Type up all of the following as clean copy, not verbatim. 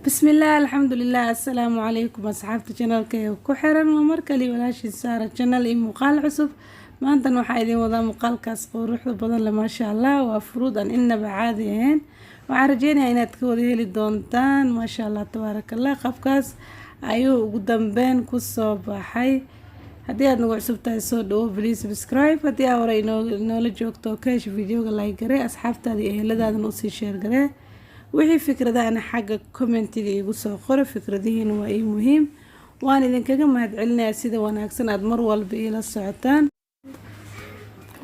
بسم الله الحمد لله السلام عليكم أصحابتي channelka ku xiran waa markali walaashii Saara channel iyo muuqaal cusub maanta waxaa idin wadaa muuqaalkaas quruxda badan la ma sha Allah waa fruud aan inaba caadi ahayn waxaan rajeynayaa inaad ka wada heli doontaan ma sha Allah tabarakallah qafkaas ayuu ugu dambeyn ku soo baxay haddii aad nagu cusub tahay soo dhawo please subscribe haddii aad hore inoola joogto kash videoga like garee asxaabtaada iyo eheladaadana u sii share garee wixii fikradaana xagga commentiga igu soo qoro fikradihiina waa ii muhiim waan idinkaga mahadcelinayaa sida wanaagsan aad mar walba ila socotaan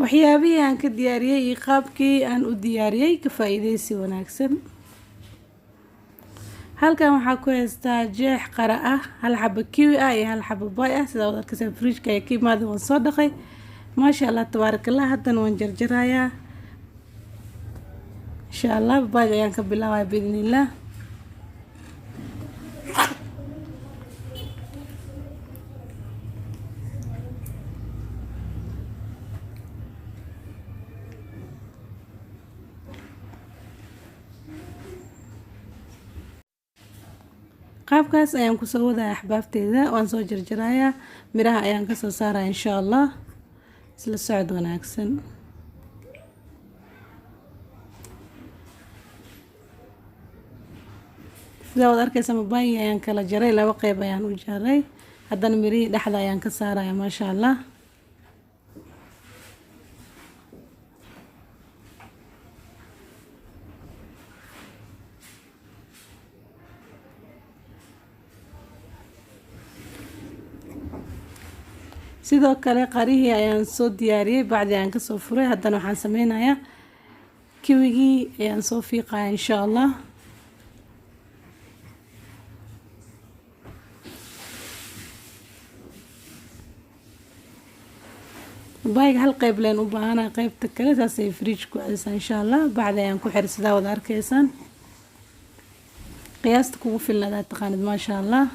waxyaabihii aan ka diyaariyay iyo qaabkii aan u diyaariyay ka faa'iideysi wanaagsan halkan waxaa ku haystaa jeex qara ah hal xabo kiwi ah iyo hal xabo bay ah sida wada arkaysan fridge-ka ay ka imaadeen waan soo dhaqay maasha Allah tabarakallah haddana waan jarjarayaa إن شاء الله باقي أيام كبلاها بإذن الله qaabkaas ayaan ku soo wadaa axbaabteeda waan soo jarjarayaa miraha ayaan ka soo saaraa إن شاء الله isla socod wanaagsan sida wada arkaysa mabaayga ayaan kala jaray laba qayb ayaan u jaray haddana mirihii dhexda ayaan ka saaraya ma sha Allah sidoo kale qarihii ayaan soo diyaariyay bacdi aan ka soo furay haddana waxaan sameynayaa kiwigii ayaan soo fiiqaya إن شاء الله بايق هل قيب لين وبانا قيب تكلت هسه فريج كويس إن شاء الله بعد أيام كحر سدا وذا أركيسان قياستك وفي لنا تقاند ما شاء الله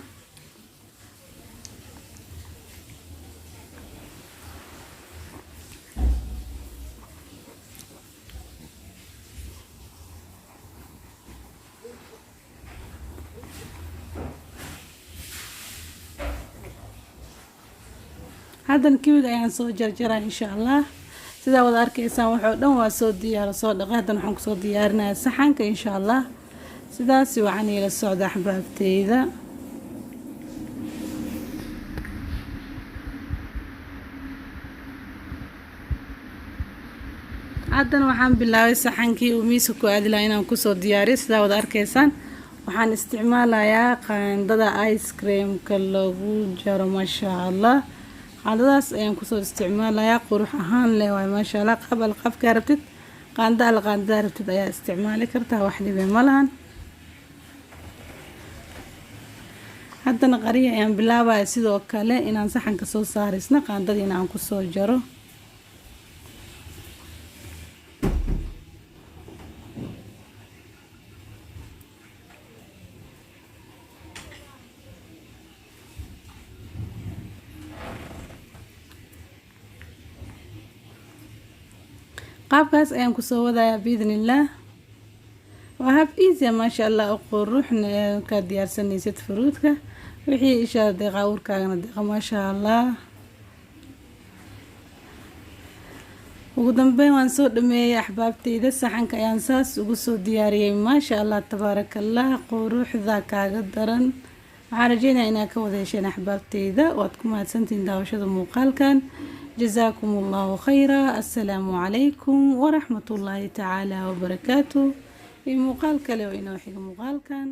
هذا كيوغا ayaan soo jarjaraa insha Allah sida wada arkaysaan waxa dhan waa soo diyaar soo dhaqadan waxaan ku soo diyaarinayaa saxanka insha Allah sidaas waxaan ila socda axbaabteyda hadan waxaan bilaabay saxankii oo miiska ku aadi lahaa inaan ku soo diyaariyo sida wada arkaysaan waxaan isticmaalayaa qaandada ice cream ka lagu jaro ma sha Allah عادadaas ayaan ku soo isticmaalayaa qurux ahaan leh way ma sha Allah qabal qabka rabtid qaanda rabtid ayaa isticmaali kartaa wax dhib ma lahan haddana qariya ayaan bilaabayaa sidoo kale inaan saxanka soo saarisna qaandadiina aan ku soo jaro qaabkaas ayaan ku soo wadayaa باذن الله waa hab easy ma sha Allah oo quruxna ka diyaarsanaysid fruudka wixii isha deeqa urkaagana deeqa ma sha Allah ugu dambeyn waan soo dhameeyay axbaabteyda saxanka ayaan saas ugu soo diyaariyay ma sha Allah tabarakallah quruxda kaaga daran waxaan rajeynayaa inaad ka wada hesheen axbaabteyda waad ku mahadsantihiin daawashada muuqaalkan جزاكم الله خيرا السلام عليكم ورحمة الله تعالى وبركاته في مقال كلو إنه حق مقال كان